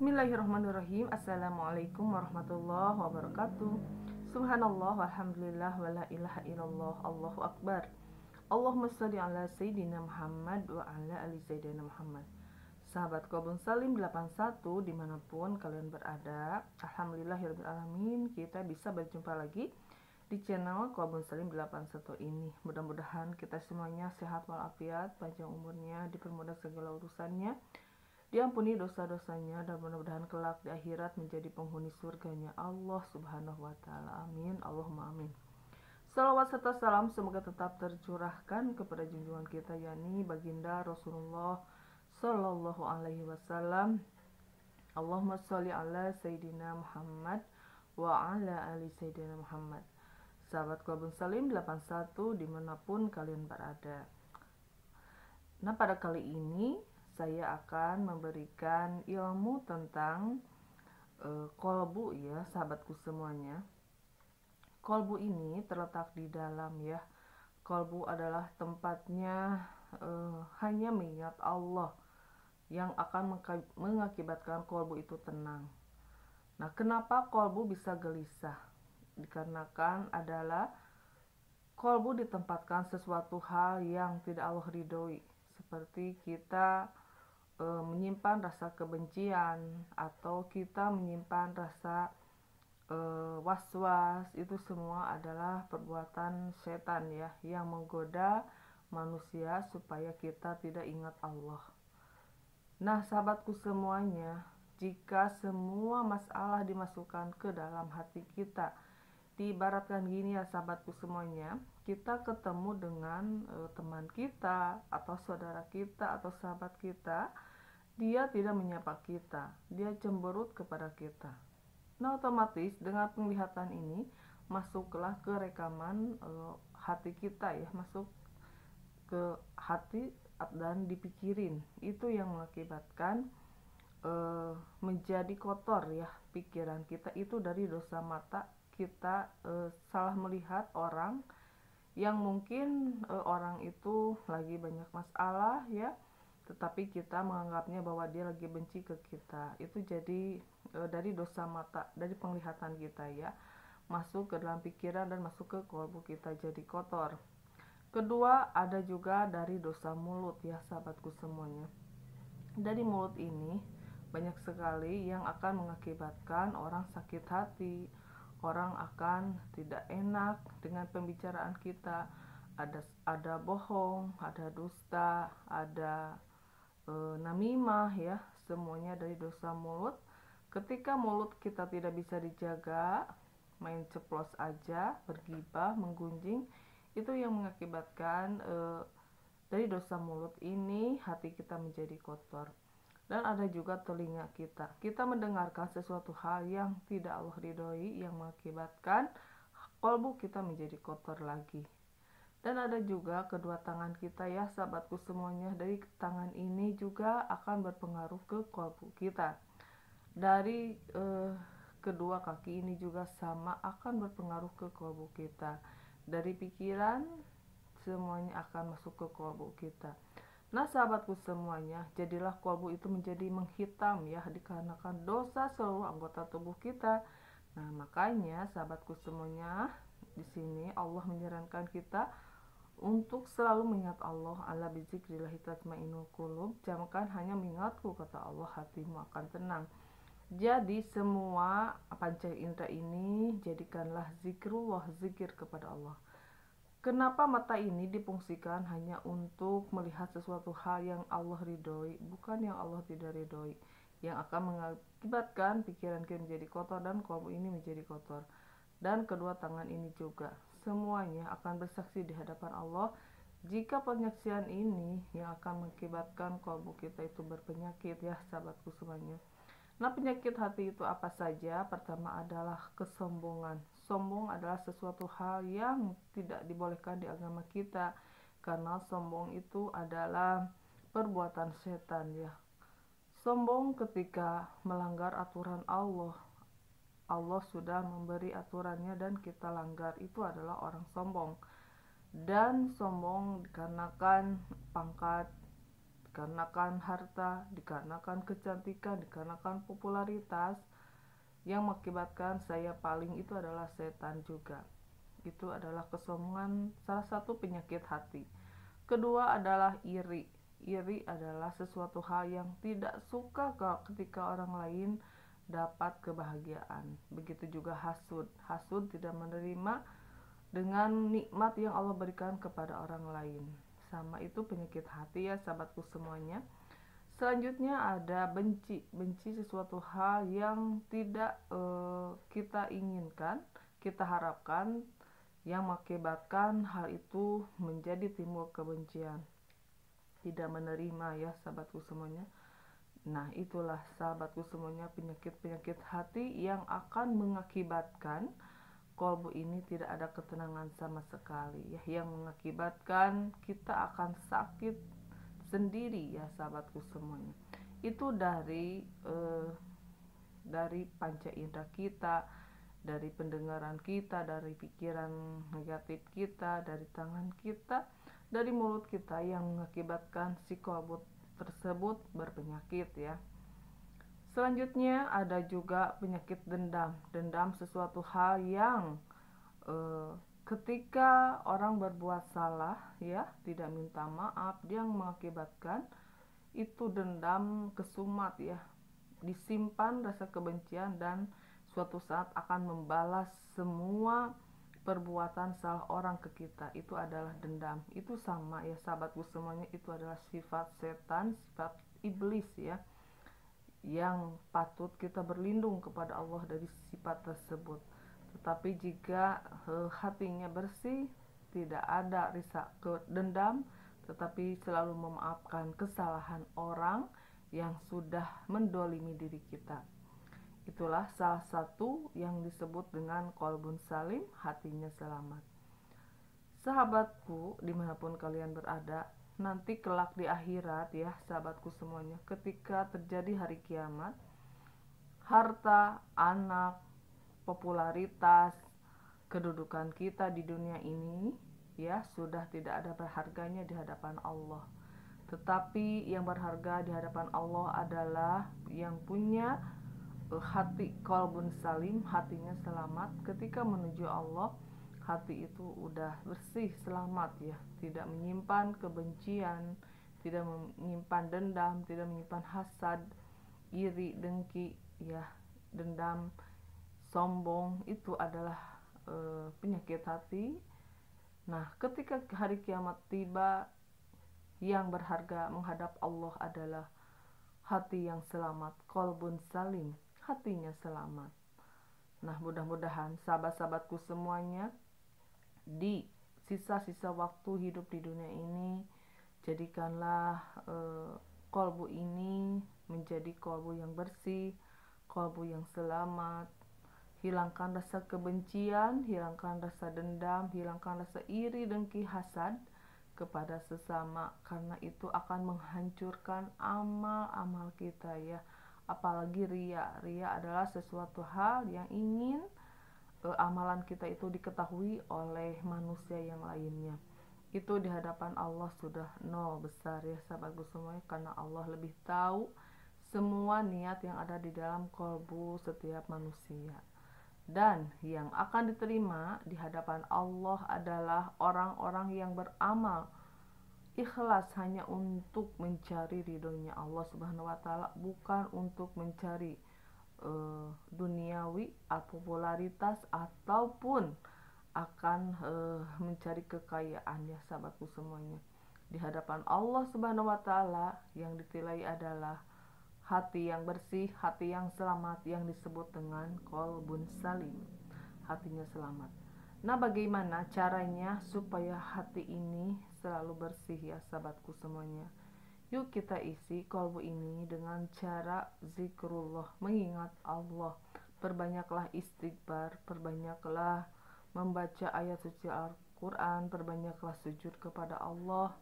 Bismillahirrahmanirrahim. Assalamualaikum warahmatullahi wabarakatuh. Subhanallah walhamdulillah wala ilaha illallah. Allahu akbar. Allahumma sholli ala sayyidina Muhammad wa ala ali sayyidina Muhammad. Sahabat Kobun Salim 81 dimanapun kalian berada, alhamdulillahirrahmanirrahim, kita bisa berjumpa lagi di channel Kobun Salim 81 ini. Mudah-mudahan kita semuanya sehat walafiat, panjang umurnya, dipermudah segala urusannya, diampuni dosa-dosanya, dan mudah-mudahan kelak di akhirat menjadi penghuni surganya Allah subhanahu wa ta'ala. Amin, Allahumma amin. Salawat serta salam semoga tetap tercurahkan kepada junjungan kita, yakni baginda Rasulullah Sallallahu alaihi wasallam. Allahumma sholli ala Sayyidina Muhammad wa ala ali Sayyidina Muhammad. Sahabat Kobun Salim 81 dimanapun kalian berada. Nah, pada kali ini saya akan memberikan ilmu tentang kolbu ya, sahabatku semuanya. Kolbu ini terletak di dalam ya. Kolbu adalah tempatnya hanya mengingat Allah yang akan mengakibatkan kolbu itu tenang. Nah, kenapa kolbu bisa gelisah? Dikarenakan adalah kolbu ditempatkan sesuatu hal yang tidak Allah ridhoi, seperti kita menyimpan rasa kebencian, atau kita menyimpan rasa was-was. Itu semua adalah perbuatan setan ya, yang menggoda manusia supaya kita tidak ingat Allah. Nah, sahabatku semuanya, jika semua masalah dimasukkan ke dalam hati kita, diibaratkan gini ya sahabatku semuanya, kita ketemu dengan teman kita atau saudara kita atau sahabat kita, dia tidak menyapa kita, dia cemberut kepada kita. Nah, otomatis dengan penglihatan ini masuklah ke rekaman hati kita ya, masuk ke hati dan dipikirin. Itu yang mengakibatkan menjadi kotor ya pikiran kita itu dari dosa mata. Kita salah melihat orang yang mungkin orang itu lagi banyak masalah ya, tetapi kita menganggapnya bahwa dia lagi benci ke kita. Itu jadi dari dosa mata, dari penglihatan kita ya, masuk ke dalam pikiran dan masuk ke kolbu kita, jadi kotor. Kedua, ada juga dari dosa mulut ya sahabatku semuanya. Dari mulut ini banyak sekali yang akan mengakibatkan orang sakit hati, orang akan tidak enak dengan pembicaraan kita. Ada bohong, ada dusta, ada namimah ya, semuanya dari dosa mulut. Ketika mulut kita tidak bisa dijaga, main ceplos aja, bergibah, menggunjing, itu yang mengakibatkan dari dosa mulut ini hati kita menjadi kotor. Dan ada juga telinga kita. Kita mendengarkan sesuatu hal yang tidak Allah ridhoi, yang mengakibatkan kolbu kita menjadi kotor lagi. Dan ada juga kedua tangan kita ya sahabatku semuanya. Dari tangan ini juga akan berpengaruh ke kolbu kita. Dari kedua kaki ini juga sama, akan berpengaruh ke kolbu kita. Dari pikiran semuanya akan masuk ke kolbu kita. Nah, sahabatku semuanya, jadilah kolbu itu menjadi menghitam ya, dikarenakan dosa seluruh anggota tubuh kita. Nah, makanya sahabatku semuanya, di sini Allah menyarankan kita untuk selalu mengingat Allah. Ala bizikrillahi tatmainnul qulub. Jangan hanya mengingatku, kata Allah, hatimu akan tenang. Jadi semua panca indera ini jadikanlah zikrullah, zikir kepada Allah. Kenapa mata ini difungsikan hanya untuk melihat sesuatu hal yang Allah ridhoi, bukan yang Allah tidak ridhoi, yang akan mengakibatkan pikiran kita menjadi kotor dan kolbu ini menjadi kotor. Dan kedua tangan ini juga semuanya akan bersaksi di hadapan Allah. Jika penyaksian ini yang akan mengakibatkan kolbu kita itu berpenyakit ya sahabatku semuanya. Nah, penyakit hati itu apa saja? Pertama adalah kesombongan. Sombong adalah sesuatu hal yang tidak dibolehkan di agama kita, karena sombong itu adalah perbuatan setan ya. Sombong ketika melanggar aturan Allah. Allah sudah memberi aturannya dan kita langgar, itu adalah orang sombong. Dan sombong dikarenakan pangkat, dikarenakan harta, dikarenakan kecantikan, dikarenakan popularitas. Yang mengakibatkan saya paling itu adalah setan juga. Itu adalah kesombongan, salah satu penyakit hati. Kedua adalah iri. Iri adalah sesuatu hal yang tidak suka ketika orang lain dapat kebahagiaan. Begitu juga hasud. Hasud tidak menerima dengan nikmat yang Allah berikan kepada orang lain. Sama itu penyakit hati ya sahabatku semuanya. Selanjutnya ada benci. Benci sesuatu hal yang tidak kita inginkan, kita harapkan, yang mengakibatkan hal itu menjadi timbul kebencian. Tidak menerima ya sahabatku semuanya. Nah, itulah sahabatku semuanya penyakit-penyakit hati yang akan mengakibatkan kolbu ini tidak ada ketenangan sama sekali ya, yang mengakibatkan kita akan sakit sendiri ya sahabatku semuanya. Itu dari panca indera kita, dari pendengaran kita, dari pikiran negatif kita, dari tangan kita, dari mulut kita yang mengakibatkan si kolbu tersebut berpenyakit ya. Selanjutnya ada juga penyakit dendam. Dendam sesuatu hal yang ketika orang berbuat salah ya, tidak minta maaf, yang mengakibatkan itu dendam kesumat ya, disimpan rasa kebencian dan suatu saat akan membalas semua perbuatan salah orang ke kita. Itu adalah dendam. Itu sama ya sahabatku semuanya, itu adalah sifat setan, sifat iblis ya, yang patut kita berlindung kepada Allah dari sifat tersebut. Tetapi jika hatinya bersih, tidak ada rasa dendam, tetapi selalu memaafkan kesalahan orang yang sudah mendolimi diri kita. Itulah salah satu yang disebut dengan kolbun salim, hatinya selamat. Sahabatku, dimanapun kalian berada, nanti kelak di akhirat ya sahabatku semuanya, ketika terjadi hari kiamat, harta, anak, popularitas, kedudukan kita di dunia ini ya sudah tidak ada berharganya di hadapan Allah. Tetapi yang berharga di hadapan Allah adalah yang punya hati kolbun salim, hatinya selamat. Ketika menuju Allah, hati itu udah bersih, selamat ya, tidak menyimpan kebencian, tidak menyimpan dendam, tidak menyimpan hasad, iri, dengki ya, dendam, sombong. Itu adalah penyakit hati. Nah, ketika hari kiamat tiba, yang berharga menghadap Allah adalah hati yang selamat, kolbun salim, hatinya selamat. Nah, mudah-mudahan sahabat-sahabatku semuanya, di sisa-sisa waktu hidup di dunia ini, jadikanlah kolbu ini menjadi kolbu yang bersih, kolbu yang selamat. Hilangkan rasa kebencian, hilangkan rasa dendam, hilangkan rasa iri, dengki, hasad kepada sesama, karena itu akan menghancurkan amal-amal kita ya. Apalagi ria. Ria adalah sesuatu hal yang ingin amalan kita itu diketahui oleh manusia yang lainnya. Itu di hadapan Allah sudah nol besar ya sahabatku semuanya, karena Allah lebih tahu semua niat yang ada di dalam kolbu setiap manusia. Dan yang akan diterima di hadapan Allah adalah orang-orang yang beramal ikhlas hanya untuk mencari ridhonya Allah Subhanahu wa taala, bukan untuk mencari duniawi, popularitas, ataupun akan mencari kekayaan ya sahabatku semuanya. Di hadapan Allah Subhanahu wa taala yang ditilai adalah hati yang bersih, hati yang selamat, yang disebut dengan kolbun salim, hatinya selamat. Nah, bagaimana caranya supaya hati ini selalu bersih ya sahabatku semuanya? Yuk kita isi kolbu ini dengan cara zikrullah, mengingat Allah. Perbanyaklah istighfar, perbanyaklah membaca ayat suci Al-Quran, perbanyaklah sujud kepada Allah,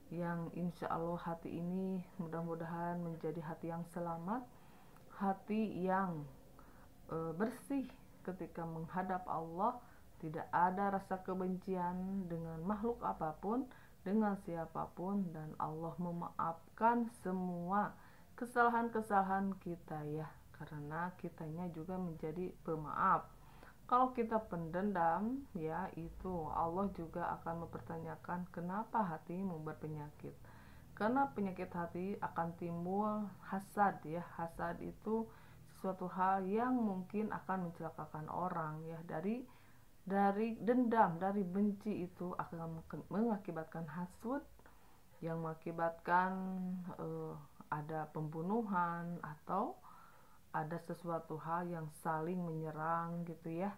yang insya Allah hati ini mudah-mudahan menjadi hati yang selamat, hati yang bersih ketika menghadap Allah. Tidak ada rasa kebencian dengan makhluk apapun, dengan siapapun, dan Allah memaafkan semua kesalahan-kesalahan kita ya, karena kitanya juga menjadi pemaaf. Kalau kita pendendam ya, itu Allah juga akan mempertanyakan kenapa hatimu berpenyakit. Karena penyakit hati akan timbul hasad ya. Hasad itu sesuatu hal yang mungkin akan mencelakakan orang ya. Dari dendam, dari benci itu akan mengakibatkan hasud, yang mengakibatkan ada pembunuhan atau ada sesuatu hal yang saling menyerang gitu ya.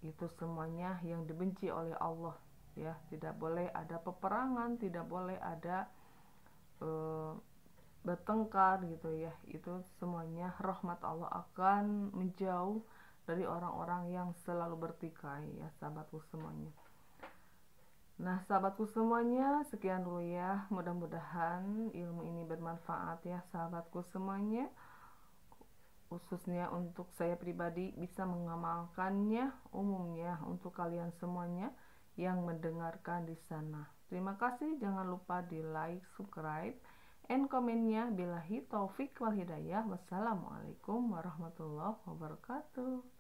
Itu semuanya yang dibenci oleh Allah ya. Tidak boleh ada peperangan, tidak boleh ada bertengkar gitu ya. Itu semuanya rahmat Allah akan menjauh dari orang-orang yang selalu bertikai ya, sahabatku semuanya. Nah, sahabatku semuanya, sekian dulu ya. Mudah-mudahan ilmu ini bermanfaat ya, sahabatku semuanya. Khususnya untuk saya pribadi bisa mengamalkannya, umumnya untuk kalian semuanya yang mendengarkan di sana. Terima kasih, jangan lupa di like, subscribe, and komennya. Billahi taufik wal hidayah. Wassalamualaikum warahmatullahi wabarakatuh.